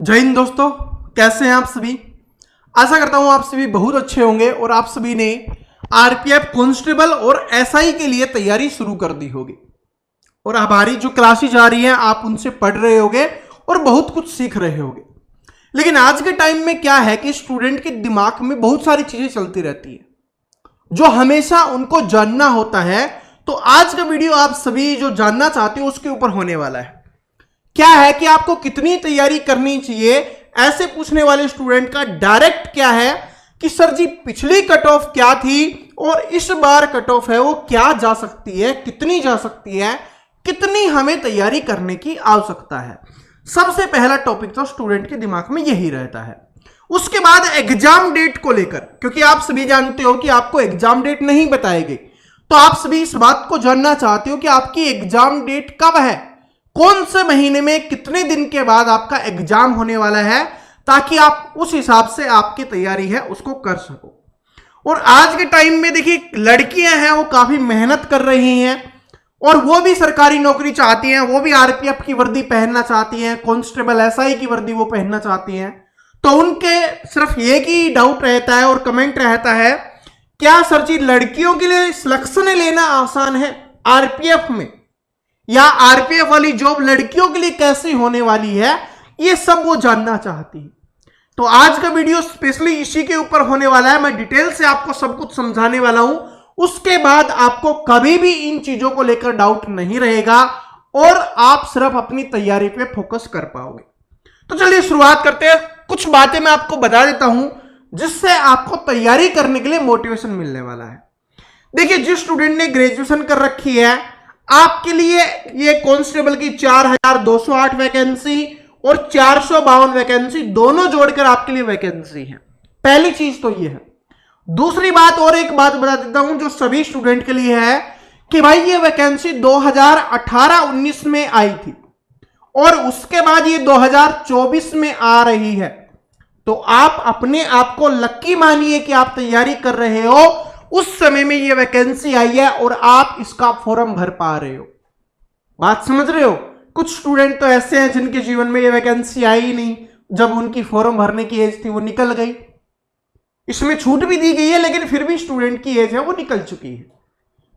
जय हिंद दोस्तों, कैसे हैं आप सभी। आशा करता हूं आप सभी बहुत अच्छे होंगे और आप सभी ने आरपीएफ कांस्टेबल और एसआई के लिए तैयारी शुरू कर दी होगी और हमारी जो क्लासेज आ रही हैं आप उनसे पढ़ रहे होगे और बहुत कुछ सीख रहे होगे। लेकिन आज के टाइम में क्या है कि स्टूडेंट के दिमाग में बहुत सारी चीजें चलती रहती है जो हमेशा उनको जानना होता है। तो आज का वीडियो आप सभी जो जानना चाहते हो उसके ऊपर होने वाला है। क्या है कि आपको कितनी तैयारी करनी चाहिए, ऐसे पूछने वाले स्टूडेंट का डायरेक्ट क्या है कि सर जी पिछली कट ऑफ क्या थी और इस बार कट ऑफ है वो क्या जा सकती है, कितनी जा सकती है, कितनी हमें तैयारी करने की आवश्यकता है। सबसे पहला टॉपिक तो स्टूडेंट के दिमाग में यही रहता है। उसके बाद एग्जाम डेट को लेकर, क्योंकि आप सभी जानते हो कि आपको एग्जाम डेट नहीं बताई गई, तो आप सभी इस बात को जानना चाहते हो कि आपकी एग्जाम डेट कब है, कौन से महीने में, कितने दिन के बाद आपका एग्जाम होने वाला है, ताकि आप उस हिसाब से आपकी तैयारी है उसको कर सको। और आज के टाइम में देखिए लड़कियां हैं वो काफी मेहनत कर रही हैं और वो भी सरकारी नौकरी चाहती हैं, वो भी आरपीएफ की वर्दी पहनना चाहती हैं, कांस्टेबल एसआई की वर्दी वो पहनना चाहती हैं। तो उनके सिर्फ एक ही डाउट रहता है और कमेंट रहता है, क्या सर जी लड़कियों के लिए सिलेक्शन लेना आसान है आरपीएफ में, या आरपीएफ वाली जॉब लड़कियों के लिए कैसी होने वाली है, ये सब वो जानना चाहती है। तो आज का वीडियो स्पेशली इसी के ऊपर होने वाला है। मैं डिटेल से आपको सब कुछ समझाने वाला हूं, उसके बाद आपको कभी भी इन चीजों को लेकर डाउट नहीं रहेगा और आप सिर्फ अपनी तैयारी पे फोकस कर पाओगे। तो चलिए शुरुआत करते हैं। कुछ बातें मैं आपको बता देता हूं जिससे आपको तैयारी करने के लिए मोटिवेशन मिलने वाला है। देखिए, जिस स्टूडेंट ने ग्रेजुएशन कर रखी है आपके लिए ये कांस्टेबल की 4208 वैकेंसी और 452 वैकेंसी दोनों जोड़कर आपके लिए वैकेंसी है। पहली चीज तो ये है। दूसरी बात, और एक बात बता देता हूं जो सभी स्टूडेंट के लिए है कि भाई ये वैकेंसी 2018-19 में आई थी और उसके बाद ये 2024 में आ रही है। तो आप अपने आप को लक्की मानिए कि आप तैयारी कर रहे हो, उस समय में ये वैकेंसी आई है और आप इसका फॉर्म भर पा रहे हो। बात समझ रहे हो। कुछ स्टूडेंट तो ऐसे हैं जिनके जीवन में ये वैकेंसी आई ही नहीं, जब उनकी फॉर्म भरने की एज थी वो निकल गई। इसमें छूट भी दी गई है लेकिन फिर भी स्टूडेंट की एज है वो निकल चुकी है।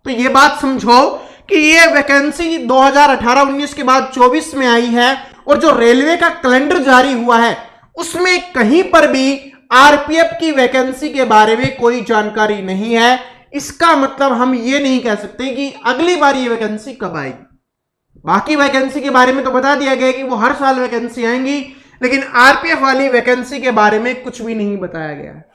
तो ये बात समझो कि ये वैकेंसी 2018-19 के बाद 24 में आई है और जो रेलवे का कैलेंडर जारी हुआ है उसमें कहीं पर भी आरपीएफ की वैकेंसी के बारे में कोई जानकारी नहीं है। इसका मतलब हम ये नहीं कह सकते कि अगली बार ये वैकेंसी कब आएगी। बाकी वैकेंसी के बारे में तो बता दिया गया कि वो हर साल वैकेंसी आएंगी, लेकिन आरपीएफ वाली वैकेंसी के बारे में कुछ भी नहीं बताया गया है।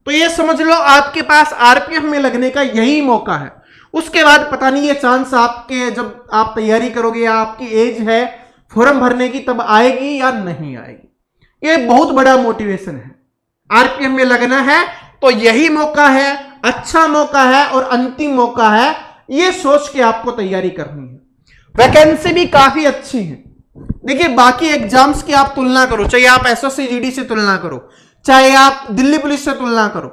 तो ये समझ लो आपके पास आरपीएफ में लगने का यही मौका है। उसके बाद पता नहीं ये चांस आपके जब आप तैयारी करोगे या आपकी एज है फॉर्म भरने की तब आएगी या नहीं आएगी। ये बहुत बड़ा मोटिवेशन है। आरपीएफ में लगना है तो यही मौका है, अच्छा मौका है और अंतिम मौका है। ये सोच के आपको तैयारी करनी है। वैकेंसी भी काफी अच्छी है। देखिए, बाकी एग्जाम्स की आप तुलना करो, चाहे आप एसएससी जीडी से तुलना करो, चाहे आप दिल्ली पुलिस से तुलना करो,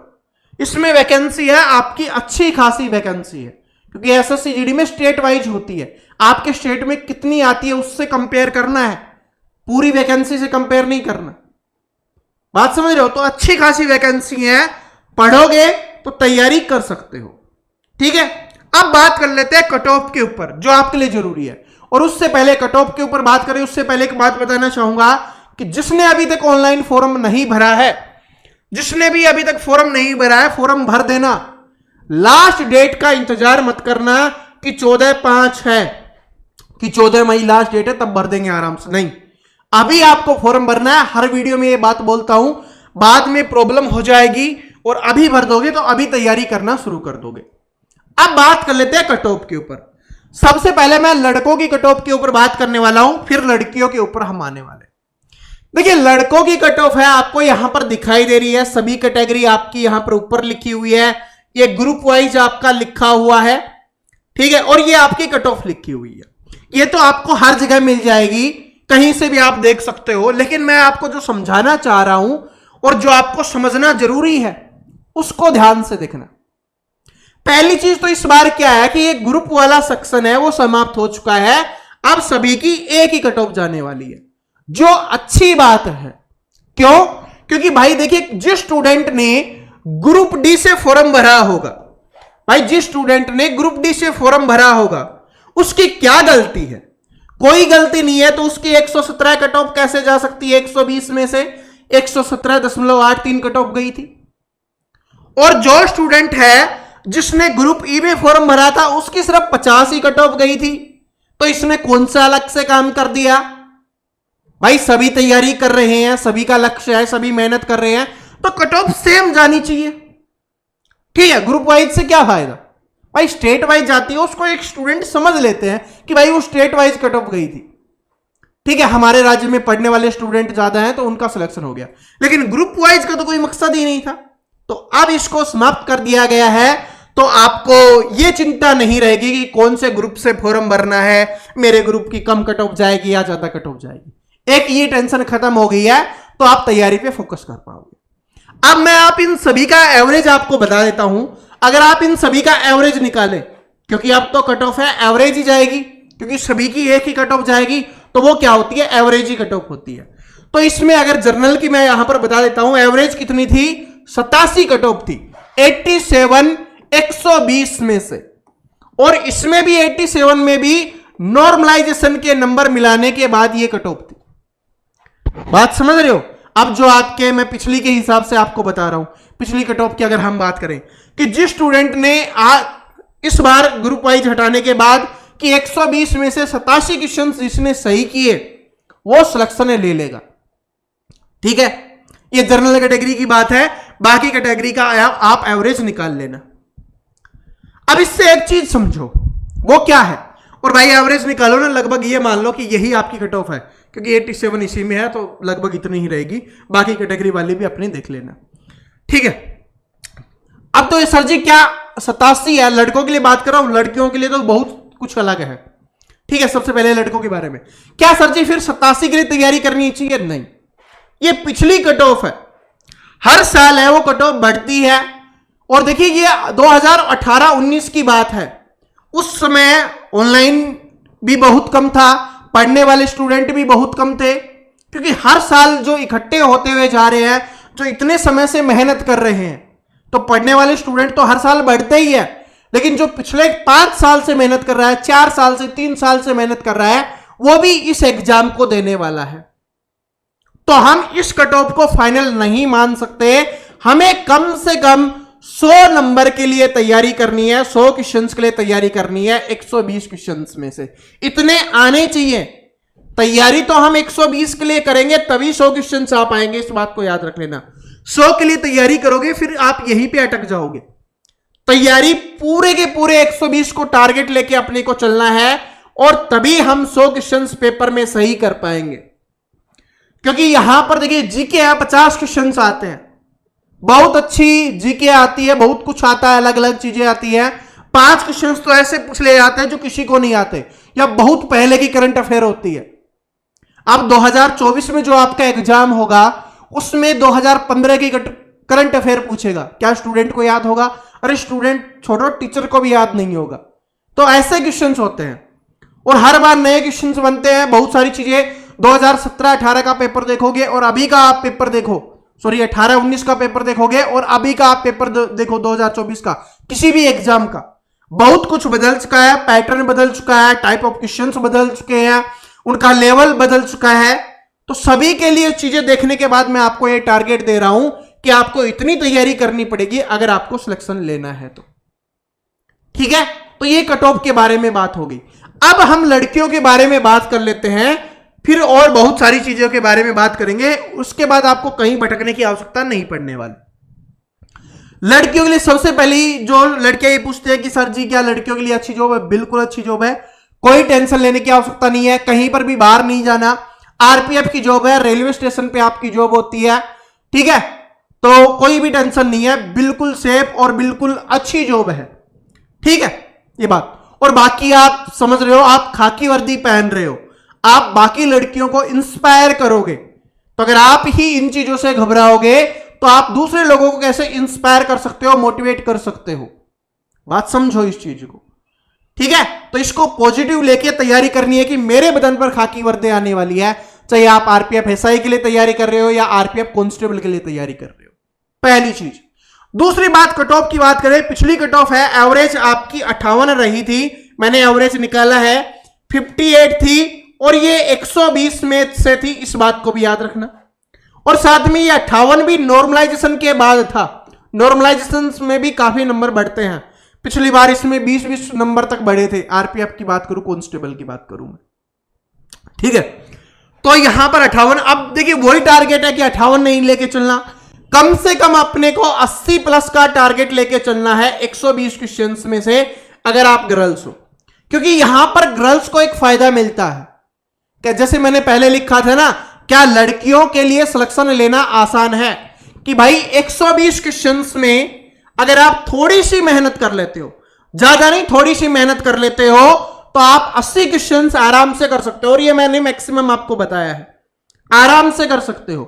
इसमें वैकेंसी है आपकी अच्छी खासी वैकेंसी है। क्योंकि एसएससी जीडी में स्टेट वाइज होती है, आपके स्टेट में कितनी आती है उससे कंपेयर करना है, पूरी वैकेंसी से कंपेयर नहीं करना। बात समझ रहे हो। तो अच्छी खासी वैकेंसी है, पढ़ोगे तो तैयारी कर सकते हो। ठीक है, अब बात कर लेते हैं कट ऑफ के ऊपर जो आपके लिए जरूरी है। और उससे पहले कट ऑफ के ऊपर बात करें उससे पहले एक बात बताना चाहूंगा कि जिसने अभी तक ऑनलाइन फॉर्म नहीं भरा है, जिसने भी अभी तक फॉर्म नहीं भरा है, फॉर्म भर देना। लास्ट डेट का इंतजार मत करना कि 14/5 है, कि 14 मई लास्ट डेट है तब भर देंगे आराम से। नहीं, अभी आपको फॉर्म भरना है। हर वीडियो में ये बात बोलता हूं, बाद में प्रॉब्लम हो जाएगी और अभी भर दोगे तो अभी तैयारी करना शुरू कर दोगे। अब बात कर लेते हैं कट ऑफ के ऊपर। सबसे पहले मैं लड़कों की कट ऑफ के ऊपर बात करने वाला हूं, फिर लड़कियों के ऊपर हम आने वाले। देखिए, लड़कों की कट ऑफ है आपको यहां पर दिखाई दे रही है, सभी कैटेगरी आपकी यहां पर ऊपर लिखी हुई है, ये ग्रुप वाइज आपका लिखा हुआ है। ठीक है, और ये आपकी कट ऑफ लिखी हुई है। ये तो आपको हर जगह मिल जाएगी, कहीं से भी आप देख सकते हो। लेकिन मैं आपको जो समझाना चाह रहा हूं और जो आपको समझना जरूरी है उसको ध्यान से देखना। पहली चीज तो इस बार क्या है कि ये ग्रुप वाला सेक्शन है वो समाप्त हो चुका है। अब सभी की एक ही कट ऑफ जाने वाली है, जो अच्छी बात है। क्यों? क्योंकि भाई देखिए, जिस स्टूडेंट ने ग्रुप डी से फॉर्म भरा होगा, भाई जिस स्टूडेंट ने ग्रुप डी से फॉर्म भरा होगा, उसकी क्या गलती है? कोई गलती नहीं है, तो उसकी 117 कट ऑफ कैसे जा सकती है? 120 में से 117.83 कट ऑफ गई थी। और जो स्टूडेंट है जिसने ग्रुप ई में फॉर्म भरा था, उसकी सिर्फ 50 ही कट ऑफ गई थी। तो इसने कौन सा अलग से काम कर दिया? भाई सभी तैयारी कर रहे हैं, सभी का लक्ष्य है, सभी मेहनत कर रहे हैं, तो कट ऑफ सेम जानी चाहिए। ठीक है, ग्रुप वाइज से क्या फायदा? भाई स्टेट वाइज जाती है, उसको एक स्टूडेंट समझ लेते हैं कि भाई वो स्टेट वाइज कट ऑफ गई थी। ठीक है, हमारे राज्य में पढ़ने वाले स्टूडेंट ज्यादा हैं तो उनका सिलेक्शन हो गया, लेकिन ग्रुप वाइज का तो कोई मकसद ही नहीं था। तो अब इसको समाप्त कर दिया गया है, तो आपको यह चिंता नहीं रहेगी कि कौन से ग्रुप से फॉर्म भरना है, मेरे ग्रुप की कम कट ऑफ जाएगी या ज्यादा कट ऑफ जाएगी। एक ये टेंशन खत्म हो गई है, तो आप तैयारी पे फोकस कर पाओगे। अब मैं आप इन सभी का एवरेज आपको बता देता हूं। अगर आप इन सभी का एवरेज निकालें, क्योंकि अब तो कट ऑफ है एवरेज ही जाएगी, क्योंकि सभी की एक ही कट ऑफ जाएगी, तो वो क्या होती है? एवरेज ही कट ऑफ होती है। तो इसमें अगर जर्नल की मैं यहां पर बता देता हूं, एवरेज कितनी थी? 87 कट ऑफ थी, 87 120 में से। और इसमें भी 87 में भी नॉर्मलाइजेशन के नंबर मिलाने के बाद ये कट ऑफ थी। बात समझ रहे हो? अब जो आपके मैं पिछली के हिसाब से आपको बता रहा हूं, पिछली कट ऑफ की अगर हम बात करें कि जिस स्टूडेंट ने इस बार ग्रुप वाइज हटाने के बाद कि 120 में से 87 क्वेश्चन जिसने सही किए, वो सिलेक्शन ले लेगा। ठीक है, ये जनरल कैटेगरी की बात है, बाकी कैटेगरी का आप एवरेज निकाल लेना। अब इससे एक चीज समझो, वो क्या है? और भाई एवरेज निकालो ना, लगभग ये मान लो कि यही आपकी कट ऑफ है, क्योंकि 87 इसी में है, तो लगभग इतनी ही रहेगी। बाकी कैटेगरी वाली भी अपनी देख लेना। ठीक है, अब तो ये सर जी क्या 87 है? लड़कों के लिए बात कर रहा हूं, लड़कियों के लिए तो बहुत कुछ अलग है। ठीक है, सबसे पहले लड़कों के बारे में, क्या सर जी फिर 87 के लिए तैयारी करनी चाहिए? नहीं, ये पिछली कट ऑफ है, हर साल है वो कट ऑफ बढ़ती है। और देखिए ये 2018-19 की बात है, उस समय ऑनलाइन भी बहुत कम था, पढ़ने वाले स्टूडेंट भी बहुत कम थे, क्योंकि हर साल जो इकट्ठे होते हुए जा रहे हैं, जो इतने समय से मेहनत कर रहे हैं, तो पढ़ने वाले स्टूडेंट तो हर साल बढ़ते ही है। लेकिन जो पिछले 5 साल से मेहनत कर रहा है, 4 साल से 3 साल से मेहनत कर रहा है, वो भी इस एग्जाम को देने वाला है। तो हम इस कट ऑफ को फाइनल नहीं मान सकते। हमें कम से कम 100 नंबर के लिए तैयारी करनी है, 100 क्वेश्चंस के लिए तैयारी करनी है। 120 क्वेश्चंस में से इतने आने चाहिए। तैयारी तो हम 120 के लिए करेंगे, तभी 100 क्वेश्चंस आ पाएंगे, इस बात को याद रख लेना। 100 के लिए तैयारी करोगे, फिर आप यहीं पे अटक जाओगे। तैयारी पूरे के पूरे 120 को टारगेट लेके अपने को चलना है, और तभी हम 100 क्वेश्चंस पेपर में सही कर पाएंगे। क्योंकि यहां पर देखिए जीके है, 50 क्वेश्चंस आते हैं, बहुत अच्छी जीके आती है, बहुत कुछ आता है, अलग अलग चीजें आती है। 5 क्वेश्चंस तो ऐसे पूछ ले जाते हैं जो किसी को नहीं आते, या बहुत पहले की करंट अफेयर होती है। अब 2024 में जो आपका एग्जाम होगा, उसमें 2015 की करंट अफेयर पूछेगा, क्या स्टूडेंट को याद होगा? अरे स्टूडेंट छोड़ो, टीचर को भी याद नहीं होगा। तो ऐसे क्वेश्चंस होते हैं, और हर बार नए क्वेश्चंस बनते हैं। बहुत सारी चीजें 2017-18 का पेपर देखोगे और अभी का आप पेपर देखो, सॉरी 18-19 का पेपर देखोगे और अभी का आप पेपर देखो 2024 का, किसी भी एग्जाम का, बहुत कुछ बदल चुका है। पैटर्न बदल चुका है, टाइप ऑफ क्वेश्चंस बदल चुके हैं, उनका लेवल बदल चुका है। तो सभी के लिए चीजें देखने के बाद मैं आपको ये टारगेट दे रहा हूं कि आपको इतनी तैयारी करनी पड़ेगी अगर आपको सिलेक्शन लेना है तो। ठीक है, तो ये कट ऑफ के बारे में बात होगी। अब हम लड़कियों के बारे में बात कर लेते हैं, फिर और बहुत सारी चीजों के बारे में बात करेंगे। उसके बाद आपको कहीं भटकने की आवश्यकता नहीं पड़ने वाली। लड़कियों के लिए सबसे पहली जो लड़कियां ये पूछते हैं कि सर जी क्या लड़कियों के लिए अच्छी जॉब है? बिल्कुल अच्छी जॉब है, कोई टेंशन लेने की आवश्यकता नहीं है, कहीं पर भी बाहर नहीं जाना। आरपीएफ की जॉब है, रेलवे स्टेशन पे आपकी जॉब होती है। ठीक है, तो कोई भी टेंशन नहीं है, बिल्कुल सेफ और बिल्कुल अच्छी जॉब है। ठीक है, ये बात। और बाकी आप समझ रहे हो, आप खाकी वर्दी पहन रहे हो, आप बाकी लड़कियों को इंस्पायर करोगे। तो अगर आप ही इन चीजों से घबराओगे तो आप दूसरे लोगों को कैसे इंस्पायर कर सकते हो, मोटिवेट कर सकते हो? बात समझो इस चीज को। ठीक है, तो इसको पॉजिटिव लेके तैयारी करनी है कि मेरे बदन पर खाकी वर्दी आने वाली है, चाहे आप आरपीएफ एसआई के लिए तैयारी कर रहे हो या आरपीएफ कांस्टेबल के लिए तैयारी कर रहे हो। पहली चीज। दूसरी बात, कट ऑफ की बात करें, पिछली कट ऑफ है एवरेज आपकी 58 रही थी, मैंने एवरेज निकाला है 58 थी और ये 120 में से थी, इस बात को भी याद रखना। और साथ में ये 58 भी नॉर्मलाइजेशन के बाद था, नॉर्मलाइजेशन में भी काफी नंबर बढ़ते हैं, पिछली बार इसमें 20-20 नंबर तक बढ़े थे। आरपीएफ की बात करूं, कांस्टेबल की बात करूं मैं, ठीक है। तो यहां पर 58, अब देखिए वही टारगेट है कि 58 नहीं लेके चलना, कम से कम अपने को 80 प्लस का टारगेट लेके चलना है 120 क्वेश्चंस में से, अगर आप गर्ल्स हो। क्योंकि यहां पर गर्ल्स को एक फायदा मिलता है कि जैसे मैंने पहले लिखा था ना, क्या लड़कियों के लिए सिलेक्शन लेना आसान है, कि भाई 120 क्वेश्चंस में अगर आप थोड़ी सी मेहनत कर लेते हो, ज्यादा नहीं थोड़ी सी मेहनत कर लेते हो, तो आप 80 क्वेश्चंस आराम से कर सकते हो। और ये मैंने मैक्सिमम आपको बताया है, आराम से कर सकते हो,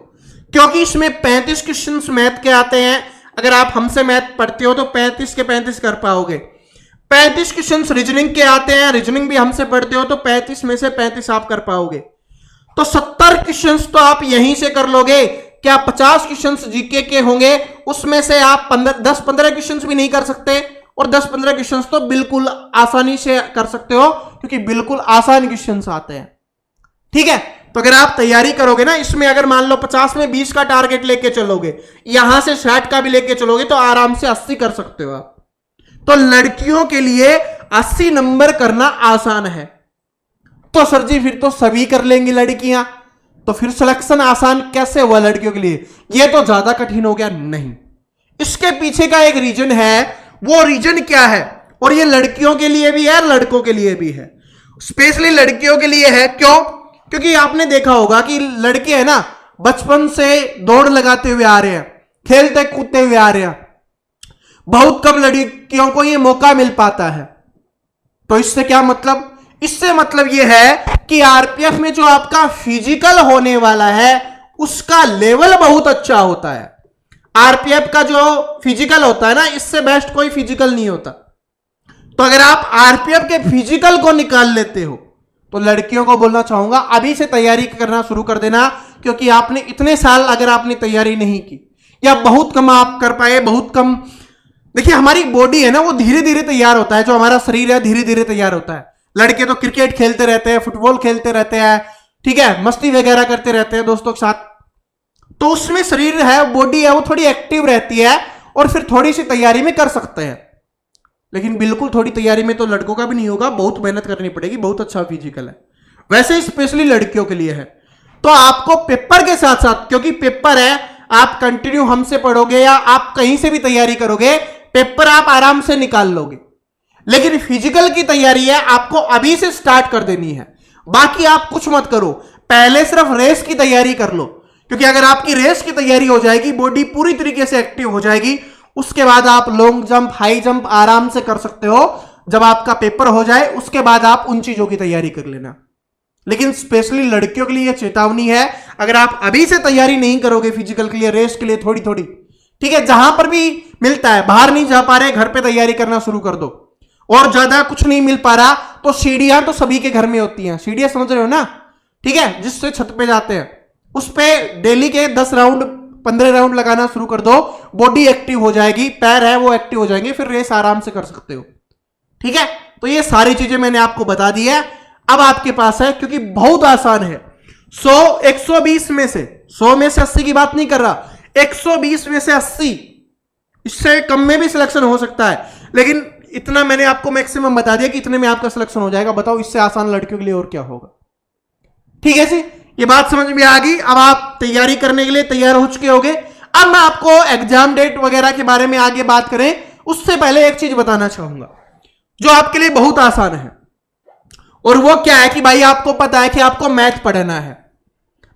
क्योंकि इसमें 35 क्वेश्चंस मैथ के आते हैं। अगर आप हमसे मैथ पढ़ते हो तो 35 के 35 कर पाओगे। 35 क्वेश्चंस रीजनिंग के आते हैं, रीजनिंग भी हमसे पढ़ते हो तो 35 में से 35 आप कर पाओगे। तो 70 क्वेश्चंस तो आप यहीं से कर लोगे। क्या 50 क्वेश्चंस जीके के होंगे, उसमें से आप 10-15 क्वेश्चंस भी नहीं कर सकते, और 10-15 क्वेश्चंस तो बिल्कुल आसानी से कर सकते हो, क्योंकि बिल्कुल आसान क्वेश्चंस आते हैं, ठीक है। तो अगर आप तैयारी करोगे ना, इसमें अगर मान लो 50 में 20 का टारगेट लेके चलोगे, यहां से 60 का भी लेके चलोगे, तो आराम से 80 कर सकते हो आप। तो लड़कियों के लिए 80 नंबर करना आसान है। तो सर जी फिर तो सभी कर लेंगी लड़कियां, तो फिर सिलेक्शन आसान कैसे हुआ लड़कियों के लिए, ये तो ज्यादा कठिन हो गया? नहीं, इसके पीछे का एक रीजन है। वो रीजन क्या है? और ये लड़कियों के लिए भी है, लड़कों के लिए भी है, स्पेशली लड़कियों के लिए है। क्यों? क्योंकि आपने देखा होगा कि लड़के है ना, बचपन से दौड़ लगाते हुए आ रहे हैं, खेलते कूदते हुए आ रहे हैं, बहुत कम लड़कियों को ये मौका मिल पाता है। तो इससे क्या मतलब? इससे मतलब यह है कि आरपीएफ में जो आपका फिजिकल होने वाला है उसका लेवल बहुत अच्छा होता है। आरपीएफ का जो फिजिकल होता है ना, इससे बेस्ट कोई फिजिकल नहीं होता। तो अगर आप आरपीएफ के फिजिकल को निकाल लेते हो, तो लड़कियों को बोलना चाहूंगा अभी से तैयारी करना शुरू कर देना। क्योंकि आपने इतने साल अगर आपने तैयारी नहीं की, या बहुत कम आप कर पाए, बहुत कम। देखिए हमारी बॉडी है ना, वो धीरे धीरे तैयार होता है, जो हमारा शरीर है धीरे धीरे तैयार होता है। लड़के तो क्रिकेट खेलते रहते हैं, फुटबॉल खेलते रहते हैं, ठीक है, मस्ती वगैरह करते रहते हैं दोस्तों के साथ, तो उसमें शरीर है, बॉडी है, वो थोड़ी एक्टिव रहती है, और फिर थोड़ी सी तैयारी में कर सकते हैं। लेकिन बिल्कुल थोड़ी तैयारी में तो लड़कों का भी नहीं होगा, बहुत मेहनत करनी पड़ेगी, बहुत अच्छा फिजिकल है। वैसे स्पेशली लड़कियों के लिए है। तो आपको पेपर के साथ साथ, क्योंकि पेपर है, आप कंटिन्यू हमसे पढ़ोगे या आप कहीं से भी तैयारी करोगे, पेपर आप आराम से निकाल लोगे। लेकिन फिजिकल की तैयारी है, आपको अभी से स्टार्ट कर देनी है। बाकी आप कुछ मत करो, पहले सिर्फ रेस की तैयारी कर लो, क्योंकि अगर आपकी रेस की तैयारी हो जाएगी, बॉडी पूरी तरीके से एक्टिव हो जाएगी, उसके बाद आप लॉन्ग जंप, हाई जंप आराम से कर सकते हो। जब आपका पेपर हो जाए उसके बाद आप उन चीजों की तैयारी कर लेना। लेकिन स्पेशली लड़कियों के लिए चेतावनी है, अगर आप अभी से तैयारी नहीं करोगे फिजिकल के लिए, रेस के लिए थोड़ी थोड़ी, ठीक है, जहां पर भी मिलता है, बाहर नहीं जा पा रहे, घर पे तैयारी करना शुरू कर दो। और ज्यादा कुछ नहीं मिल पा रहा तो सीढ़ियां तो सभी के घर में होती हैं, सीढ़ियां समझ रहे हो ना, ठीक है, जिससे छत पे जाते हैं, उस पे डेली के 10 राउंड 15 राउंड लगाना शुरू कर दो, बॉडी एक्टिव हो जाएगी, पैर है वो एक्टिव हो जाएंगे, फिर रेस आराम से कर सकते हो, ठीक है। तो ये सारी चीजें मैंने आपको बता दी है, अब आपके पास है, क्योंकि बहुत आसान है। 120 में से 100 में से 80 की बात नहीं कर रहा, 120 में से 80, इससे कम में भी सिलेक्शन हो सकता है, लेकिन इतना मैंने आपको मैक्सिमम बता दिया कि इतने में आपका सिलेक्शन हो जाएगा। बताओ इससे आसान लड़कियों के लिए और क्या होगा? ठीक है जी, ये बात समझ में आ गई। अब आप तैयारी करने के लिए तैयार हो चुके होंगे। अब मैं आपको एग्जाम डेट वगैरह के बारे में आगे बात करें, उससे पहले एक चीज बताना चाहूंगा जो आपके लिए बहुत आसान है, और वो क्या है कि भाई आपको पता है कि आपको मैथ पढ़ना है।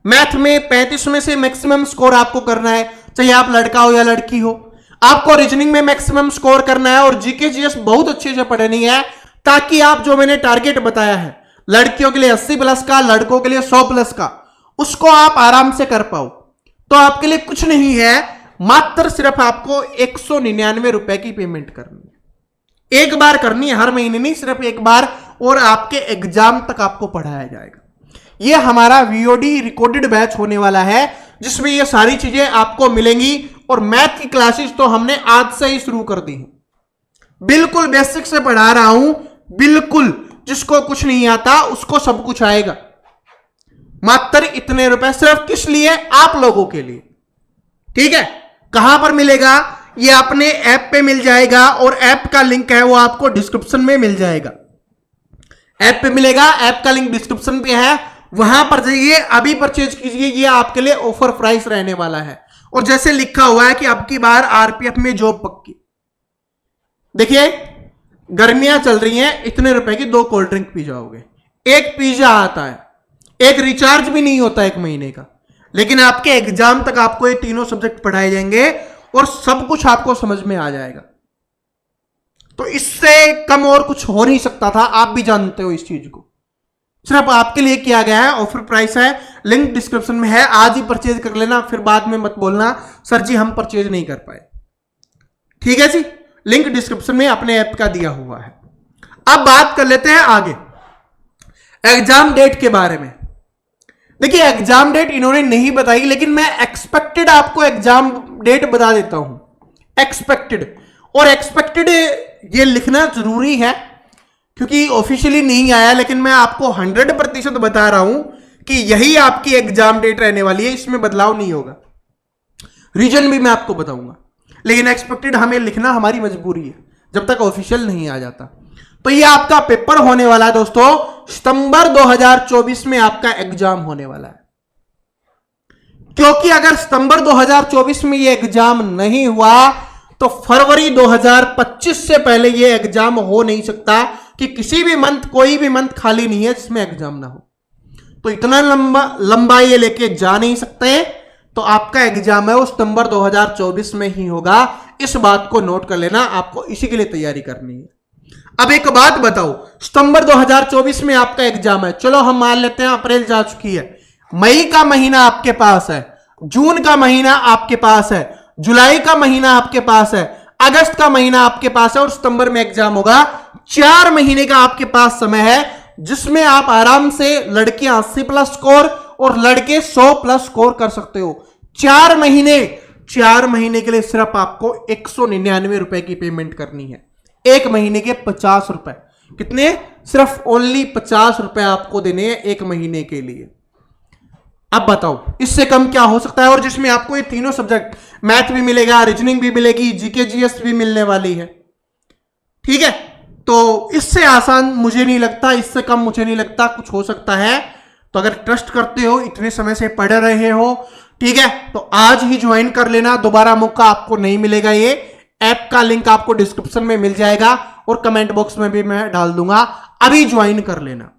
मैथ में 35 में से मैक्सिमम स्कोर आपको करना है, चाहे आप लड़का हो या लड़की हो। आपको रीजनिंग में मैक्सिमम स्कोर करना है, और जीके जीएस बहुत अच्छे से पढ़नी है, ताकि आप जो मैंने टारगेट बताया है, लड़कियों के लिए 80 प्लस का, लड़कों के लिए 100 प्लस का, उसको आप आराम से कर पाओ। तो आपके लिए कुछ नहीं है, मात्र सिर्फ आपको 199 रुपए की पेमेंट करनी है। एक बार करनी है, हर महीने नहीं, सिर्फ एक बार, और आपके एग्जाम तक आपको पढ़ाया जाएगा। ये हमारा वीओडी रिकॉर्डेड बैच होने वाला है, जिसमें ये सारी चीजें आपको मिलेंगी। और मैथ की क्लासेस तो हमने आज से ही शुरू कर दी है, बिल्कुल बेसिक से पढ़ा रहा हूं, बिल्कुल जिसको कुछ नहीं आता उसको सब कुछ आएगा। मात्र इतने रुपए सिर्फ किस लिए? आप लोगों के लिए। ठीक है, कहां पर मिलेगा? ये अपने ऐप पे मिल जाएगा, और ऐप का लिंक है वो आपको डिस्क्रिप्शन में मिल जाएगा। ऐप पे मिलेगा, ऐप का लिंक डिस्क्रिप्शन पे है, वहां पर जाइए, अभी परचेज कीजिए। ये आपके लिए ऑफर प्राइस रहने वाला है। और जैसे लिखा हुआ है कि अब की बार आरपीएफ में जॉब पक्की। देखिए, गर्मियां चल रही हैं, इतने रुपए की 2 कोल्ड ड्रिंक पी जाओगे, 1 पिज्जा आता है, 1 रिचार्ज भी नहीं होता 1 महीने का। लेकिन आपके एग्जाम तक आपको ये तीनों सब्जेक्ट पढ़ाए जाएंगे और सब कुछ आपको समझ में आ जाएगा। तो इससे कम और कुछ हो नहीं सकता था, आप भी जानते हो इस चीज को। सिर्फ आपके लिए किया गया है, ऑफर प्राइस है, लिंक डिस्क्रिप्शन में है, आज ही परचेज कर लेना, फिर बाद में मत बोलना सर जी हम परचेज नहीं कर पाए। ठीक है जी, लिंक डिस्क्रिप्शन में अपने ऐप का दिया हुआ है। अब बात कर लेते हैं आगे एग्जाम डेट के बारे में। देखिए, एग्जाम डेट इन्होंने नहीं बताई, लेकिन मैं एक्सपेक्टेड आपको एग्जाम डेट बता देता हूं। एक्सपेक्टेड, और एक्सपेक्टेड ये लिखना जरूरी है क्योंकि ऑफिशियली नहीं आया, लेकिन मैं आपको 100% बता रहा हूं कि यही आपकी एग्जाम डेट रहने वाली है, इसमें बदलाव नहीं होगा। रीजन भी मैं आपको बताऊंगा, लेकिन एक्सपेक्टेड हमें लिखना हमारी मजबूरी है जब तक ऑफिशियल नहीं आ जाता। तो ये आपका पेपर होने वाला है दोस्तों, सितंबर 2024 में आपका एग्जाम होने वाला है। क्योंकि अगर सितंबर 2024 में ये एग्जाम नहीं हुआ तो फरवरी 2025 से पहले ये एग्जाम हो नहीं सकता, कि किसी भी मंथ, कोई भी मंथ खाली नहीं है जिसमें एग्जाम ना हो। तो इतना लंबा ये लेके जा नहीं सकते। तो आपका एग्जाम है वो सितंबर 2024 में ही होगा, इस बात को नोट कर लेना, आपको इसी के लिए तैयारी करनी है। अब एक बात बताओ, सितंबर 2024 में आपका एग्जाम है, चलो हम मान लेते हैं अप्रैल जा चुकी है, मई का महीना आपके पास है, जून का महीना आपके पास है, जुलाई का महीना आपके पास है, अगस्त का महीना आपके पास है, और सितंबर में एग्जाम होगा। 4 महीने का आपके पास समय है, जिसमें आप आराम से लड़कियां 80+ स्कोर और लड़के 100+ स्कोर कर सकते हो। 4 महीने के लिए सिर्फ आपको 199 रुपए की पेमेंट करनी है। 1 महीने के 50 रुपए, कितने? सिर्फ ओनली 50 रुपए आपको देने हैं 1 महीने के लिए। अब बताओ इससे कम क्या हो सकता है? और जिसमें आपको ये तीनों सब्जेक्ट, मैथ भी मिलेगा, रीजनिंग भी मिलेगी, जीके जीएस भी मिलने वाली है। ठीक है, तो इससे आसान मुझे नहीं लगता, इससे कम मुझे नहीं लगता कुछ हो सकता है। तो अगर ट्रस्ट करते हो, इतने समय से पढ़ रहे हो, ठीक है, तो आज ही ज्वाइन कर लेना, दोबारा मौका आपको नहीं मिलेगा। ये ऐप का लिंक आपको डिस्क्रिप्शन में मिल जाएगा और कमेंट बॉक्स में भी मैं डाल दूंगा, अभी ज्वाइन कर लेना।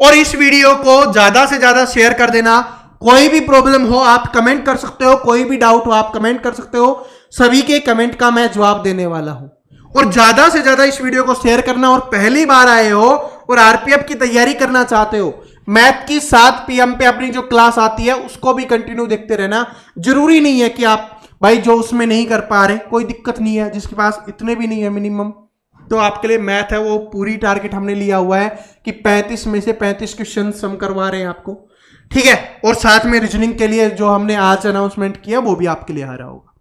और इस वीडियो को ज्यादा से ज्यादा शेयर कर देना। कोई भी प्रॉब्लम हो आप कमेंट कर सकते हो, कोई भी डाउट हो आप कमेंट कर सकते हो, सभी के कमेंट का मैं जवाब देने वाला हूं। और ज्यादा से ज्यादा इस वीडियो को शेयर करना। और पहली बार आए हो और आरपीएफ की तैयारी करना चाहते हो, मैथ की 7 PM पे अपनी जो क्लास आती है उसको भी कंटिन्यू देखते रहना। जरूरी नहीं है कि आप भाई जो उसमें नहीं कर पा रहे, कोई दिक्कत नहीं है, जिसके पास इतने भी नहीं है मिनिमम, तो आपके लिए मैथ है वो पूरी टारगेट हमने लिया हुआ है कि 35 में से 35 क्वेश्चन हम करवा रहे हैं आपको। ठीक है, और साथ में रीजनिंग के लिए जो हमने आज अनाउंसमेंट किया वो भी आपके लिए आ रहा होगा।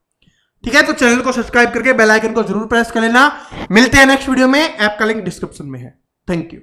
ठीक है, तो चैनल को सब्सक्राइब करके बेल आइकन को जरूर प्रेस कर लेना। मिलते हैं नेक्स्ट वीडियो में, ऐप का लिंक डिस्क्रिप्शन में है। Thank you.